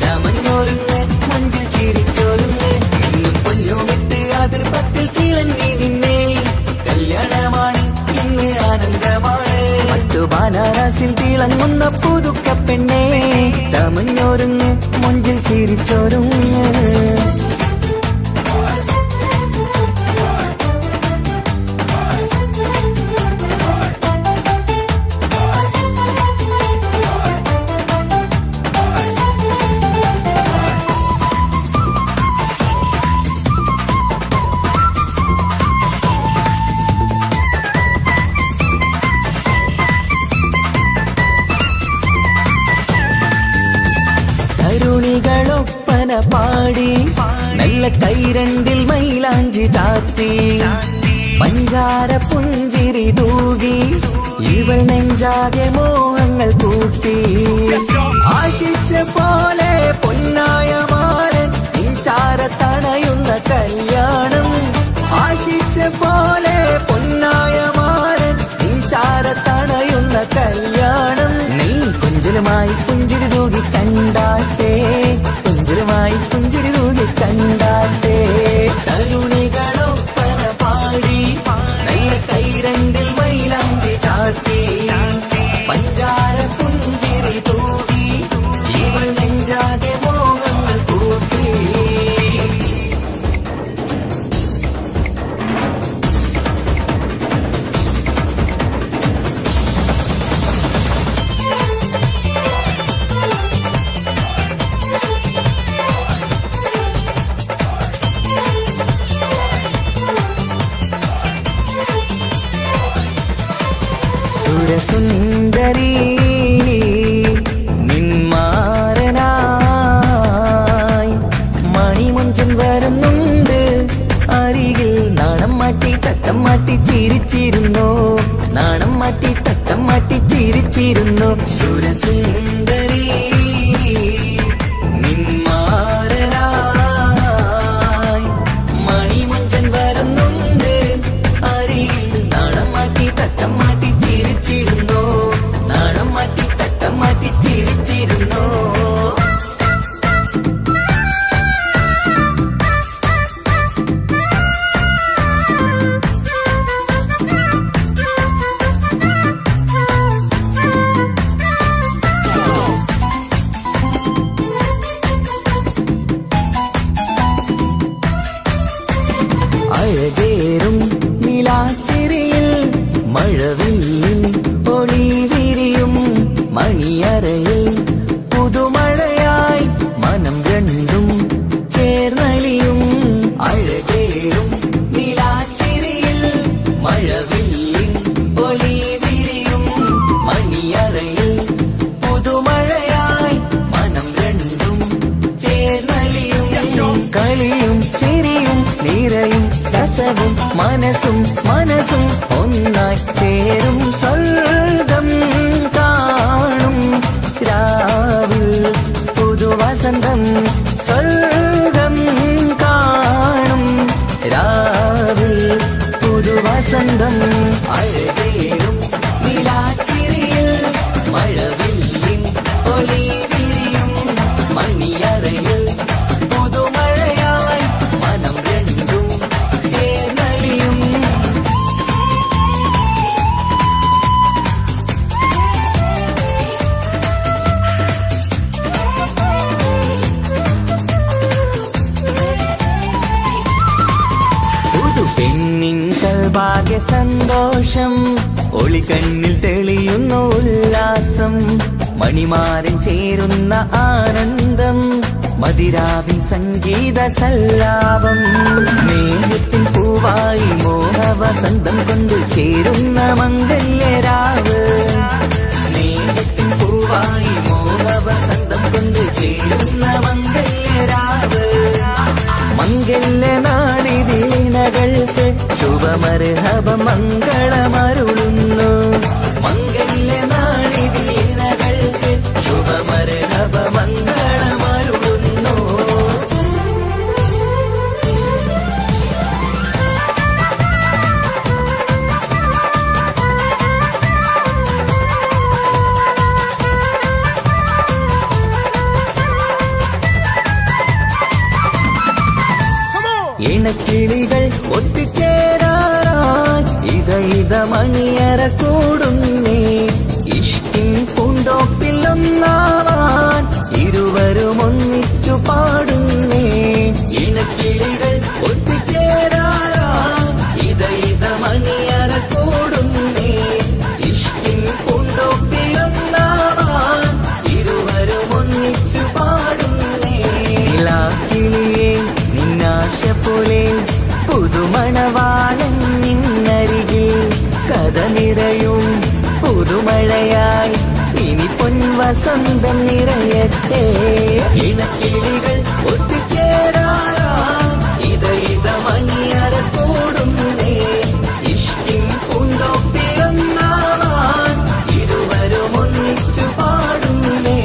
ചമഞ്ഞൊരുങ്ങ് മുഞ്ചിൽ ചിരിച്ചൊരുങ്ങ് ഇന്ന് പൊന്നുമിട്ട് അതിർപ്പത്തിൽ തിളങ്ങി നിന്നേ കല്യാണമാണ് ഇന്ന് ആനന്ദമാണ് പട്ടുബനാരസിൽ തിളങ്ങുന്ന പുതുക്ക പെണ്ണെ ചമഞ്ഞൊരുങ്ങ് മുഞ്ചിൽ ചിരിച്ചൊരുങ്ങ് തരുണികളൊപ്പന പാടി നല്ല കൈരണ്ടിൽ മൈലാഞ്ചി ചാത്തി പഞ്ചാര പുഞ്ചിരി തൂകി ഇവൾ നെഞ്ചാകെ മോഹങ്ങൾ കൂട്ടി ആശിച്ച പോലെ പൊന്നായ മാരൻ നിൻചാര തണയുന്ന കല്യാണം ആശിച്ച പോലെ പൊന്നായ മാരൻ നിൻചാര തണയുന്ന കല്യാണം നീ കുഞ്ചലുമായി പുഞ്ചിരി തൂകി കണ്ടാട്ടെ കുഞ്ചലുമായി പുഞ്ചിരി തൂകി കണ്ടാട്ടെ തരുണികളൊപ്പന പാടി നല്ല കൈരണ്ടിൽ മൈലാഞ്ചി ചാർത്തി പഞ്ചാര പുഞ്ചിരി തൂകി ഇവൾ നെഞ്ചാകെ മോഹങ്ങൾ കൂട്ടി സുരസുന്ദരി നിന്മാരനായി മണിമുഞ്ചൻ വരുന്നുണ്ട് അരികിൽ നാണം മാറ്റി തട്ടം മാറ്റി ചിരിച്ചിരുന്നു നാണം മാറ്റി തട്ടം മാറ്റി ചിരിച്ചിരുന്നു സുരസുന്ദരി നിന്മാരനായി മണിമുഞ്ചൻ വരുന്നുണ്ട് അരികിൽ നാണം മാറ്റി തട്ടം മാറ്റി ചിരിച്ചിരുന്നു നാണം മാറ്റി തട്ടം മാറ്റി ചിരിച്ചിരുന്നു അഴകേറും നിലാച്ചിരിയിൽ മഴവില്ലിൻ ഒളി വിരിയും മണിയറയിൽ പുതുമഴയായി മനം രണ്ടും ചേർന്നലിയും അഴകേറും നിലാച്ചിരിയിൽ മഴവില്ലിൻ ഒളി വിരിയും മണിയറയിൽ പുതുമഴയായി മനം രണ്ടും ചേർന്നലിയും കളിയും ചിരിയും നിറയും രസവും മനസ്സും മനസ്സും ഒന്നായി ചേരും സ്വർഗം കാണും രാവിൽ പുതുവസന്തം സ്വർഗം കാണും രാവിൽ പുതുവസന്തം അഴകേറും നിലാച്ചിരിയിൽ മഴവില്ലിൻ ഭാഗ്യ സന്തോഷം ഒളികണ്ണിൽ തെളിയുന്നു ഉല്ലാസം മണിമാരൻ ചേരുന്ന ആനന്ദം മതിരാവിൻ സംഗീത സല്ലാപം സ്നേഹത്തിൻ പൂവായി മോഹവസന്തം കൊണ്ട് ചേരുന്ന മംഗല്യരാവ് സ്നേഹത്തിൻ പൂവായി മോഹവസന്തം കൊണ്ട് ചേരുന്ന മംഗല്യരാവ് മംഗല്യനാളിതീണകൾക്ക് ശുഭമർഹബ മംഗളമരുളുന്നു മംഗല്യനാളിതീണകൾക്ക് ശുഭമർഹബ മംഗളമരുളുന്നു ഇണക്കിളികൾ ഒത്തുചേരാറായി ഇത മണിയറ കൂടുന്നേ ഇഷ്ടിൻ പൂന്തോപ്പിൽ ഒന്നാവാൻ ഇരുവരും ഒന്നിച്ചു പാടുന്നേ ഇണക്കിളികൾ ഒത്തുചേരാറായി ഇത മണിയറ കൂടുന്നേ ഇഷ്ടിൻ പൂന്തോപ്പിൽ ഒന്നാവാൻ ഇരുവരും ഒന്നിച്ചു പാടുന്നേ കിളിയേ നിന്നാശ പോലെ പുതുമണവാളൻ നിന്നരികിൽ കഥ നിറയും പുതുമഴയായി ഇനി പൊൻവസന്തം നിറയട്ടെ ഇണക്കിളികൾ ഒത്തുചേരാറാം ഇത മണിയറ കൂടുന്നേ ഇഷ്ടിൻ പൂന്തോപ്പിലൊന്നാവാൻ ഇരുവരും ഒന്നിച്ചു പാടുന്നേ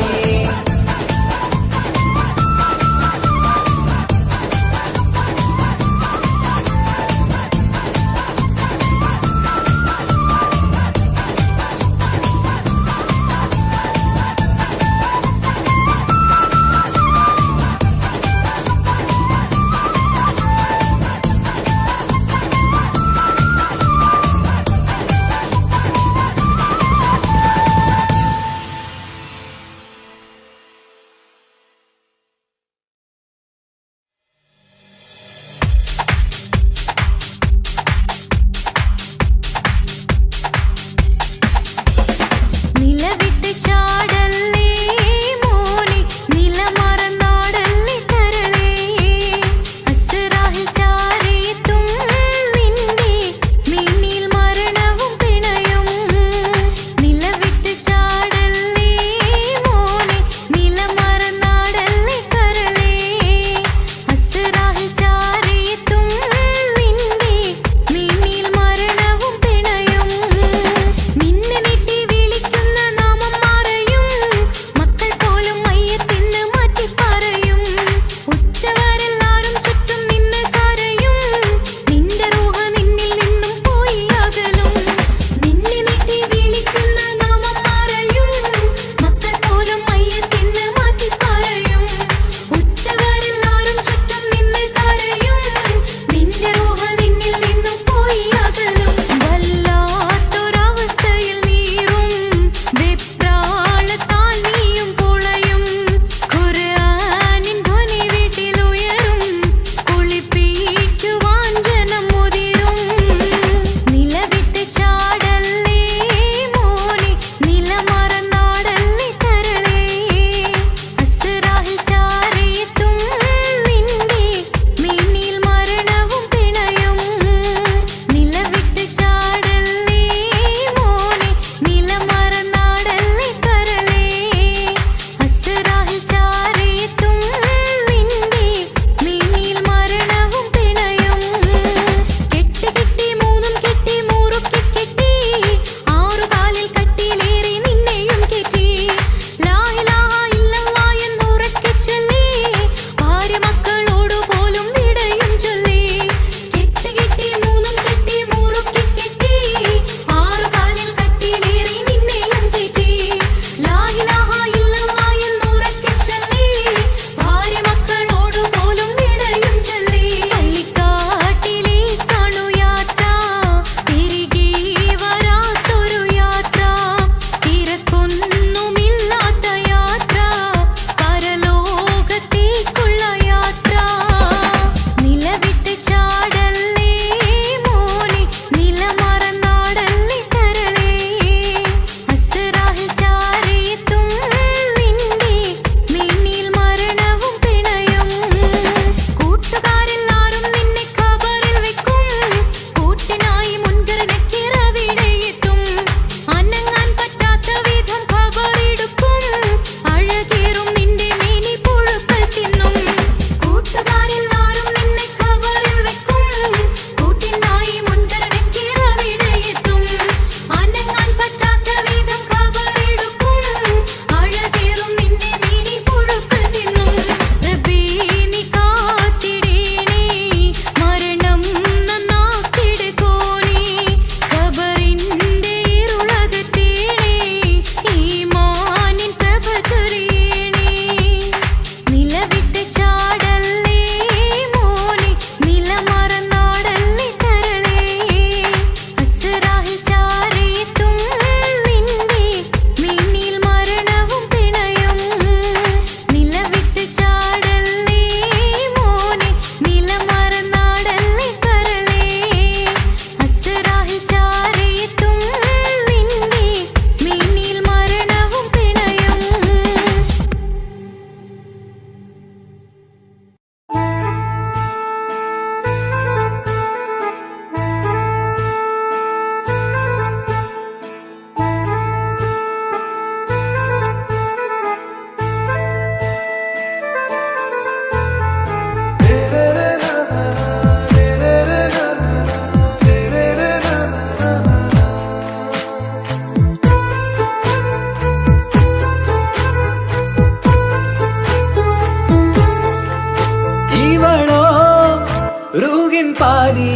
ரூகின் பாதி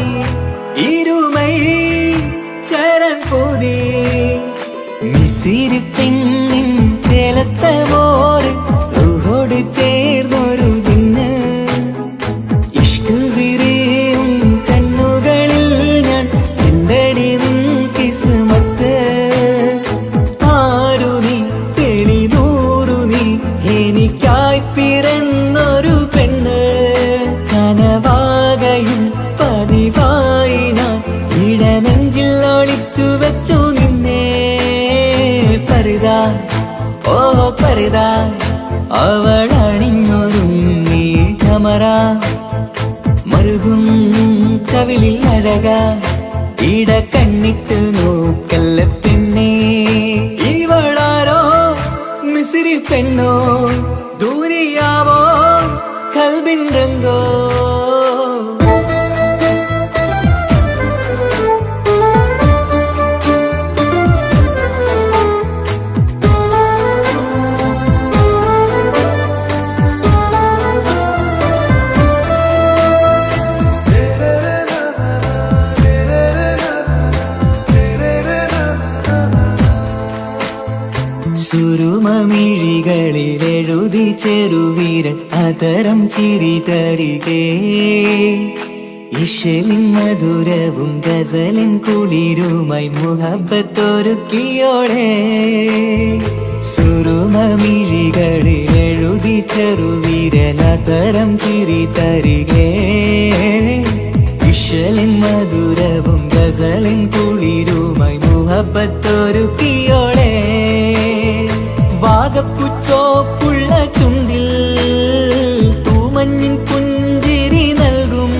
இருமை சரண் பூதி മിസിരി പെണ്ണിൻ ചേലത്തെ മോര് റൂഹോട് ചേർന്നൊരു ജിന്ന് ഇഷ്ക് വിരിയും കണ്ണുകളിൽ ഞാൻ കണ്ടടി നിൻ കിസ്മത്ത് ആരു നീ തെളിനൂറു നീ എനിക്കായി പിറന്നൊരു പെണ്ണ് കനവാകയും പതിവായി ഞാൻ ഇടനെഞ്ചിൽ ഒളിച്ചു വെച്ചു നിന്നെ പരിതാ ഓ പരിതാ അവളണിഞ്ഞൊരുങ്ങി കമറ മറുകും കവിളിൽ അഴക ഇട കണ്ണിട്ട് നോക്കല്ല പെണ്ണേ ഇവളാരോ മിസിരി പെണ്ണോ ദൂരിയാവോ കൽബിൻ രംഗോ സുരുമമിഴികളിലെഴുതി ചെറുവീരൻ അതരം ചിരി തരികേ ഇശലിൻ മധുരവും ഗസലിൻ കുളിരുമായി മുഹബത്തൊരുക്കിയോടെ സുരുമമിഴികളിലെഴുതി ചെറുവീരൻ അതരം ചിരി തരികേ ഇശലിൻ മധുരവും ഗസലിൻ കുളിരുമായി മുഹബത്തൊരുക്കിയോടെ വാഗപ്പുച്ചോപ്പുള്ള ചുണ്ടിൽ തൂമഞ്ഞിൻ പുഞ്ചിരി നൽകും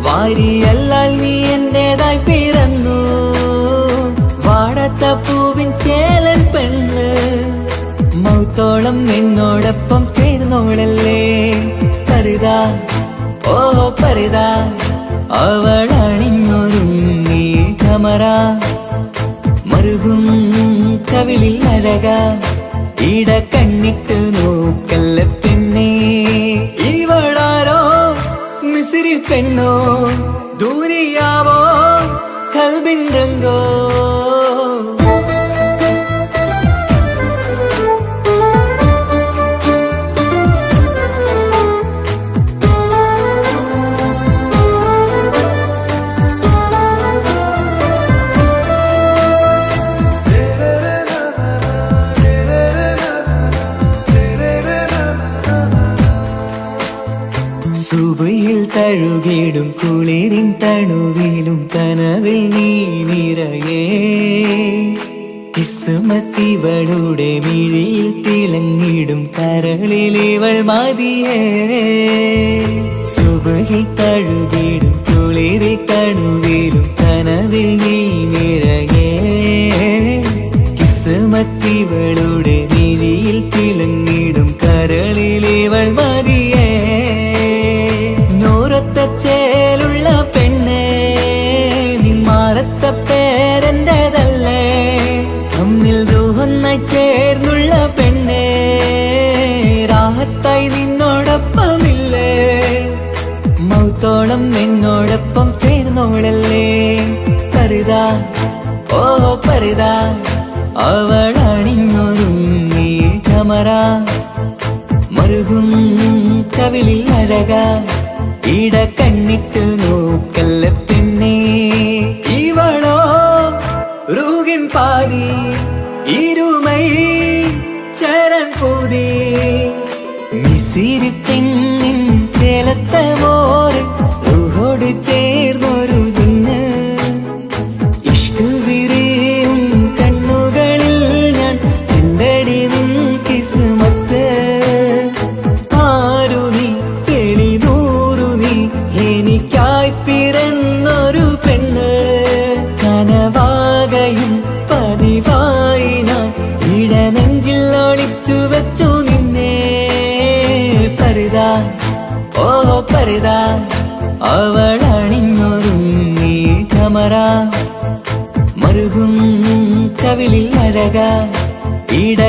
വാരിയല്ലാൽ നീ എന്റേതായി പിറന്നു വാടത്ത പൂവിൻ ചേലൻ പെണ്ണ് മൗത്തോളം നിന്നോടൊപ്പം ചേർന്നോളല്ലേ പരിതാ ഓ പരിതാ അവളണിഞ്ഞൊരുങ്ങി കമറ മറുകും കവിളിൽ അഴക ഇട കണ്ണിട്ട് നോക്കല്ല പെണ്ണേ ഇവളാരോ മിസിരി പെണ്ണോ ദൂരിയാവോ കൽബിൻ രംഗോ സുബയിൽ തഴുകിടും കുളിരിൻ തണുവിലും കനവിൽ നീ നിറയേ കിസ്മത്തിവളുടെ മിഴിയിൽ തിളങ്ങിടും കരളിലിവൾ മതിയേ സുബയിൽ തഴുകിടും കുളിരിൽ തണുവിലും കനവിൽ നീ നിറയേ കിസ്മത്തിവളുടെ മിഴിയിൽ തിളങ്ങിടും കരളിലിവൾ മതിയേ ചേലുള്ള പെണ്ണേ നിന്മാറത്ത പേരെന്റേതല്ലേ തമ്മിൽ ദൂഹൊന്നായി ചേർന്നുള്ള പെണ്ണേ രാഹത്തായി നിന്നോടൊപ്പമില്ലേ മൗത്തോളം നിന്നോടൊപ്പം ചേർന്നോളല്ലേ പരിതാ ഓ പരിതാ അവളണിഞ്ഞൊരുങ്ങി കമറ മറുകും കവിളിൽ അഴക ഇട കണ്ണിട്ട് നോക്കല്ല പെണ്ണേ ഇവളോ റൂഹിൻ പാതി ഇരുമൈ ചരൺ പൂതി മിസിരി പെണ്ണിൻ ചേലത്തെ മോര് റൂഹോട് ചേർന്നൊരു ജിന്ന് ഇഷ്ക് വിരിയും കണ്ണുകളിൽ ഞാൻ കണ്ടടി നിൻ കിസ്മത്ത് ആരു നീ തെളിനൂറു നീ എനിക്കായി പിറന്നൊരു പെണ്ണ് കനവാകയും പതിവായി ഞാൻ ഇടനെഞ്ചിൽ ഒളിച്ചു വെച്ചു നിന്നെ പരിതാ ഓ പരിതാ അവളണിഞ്ഞൊരുങ്ങി കമറ മറുകും കവിളിൽ അഴക ഇട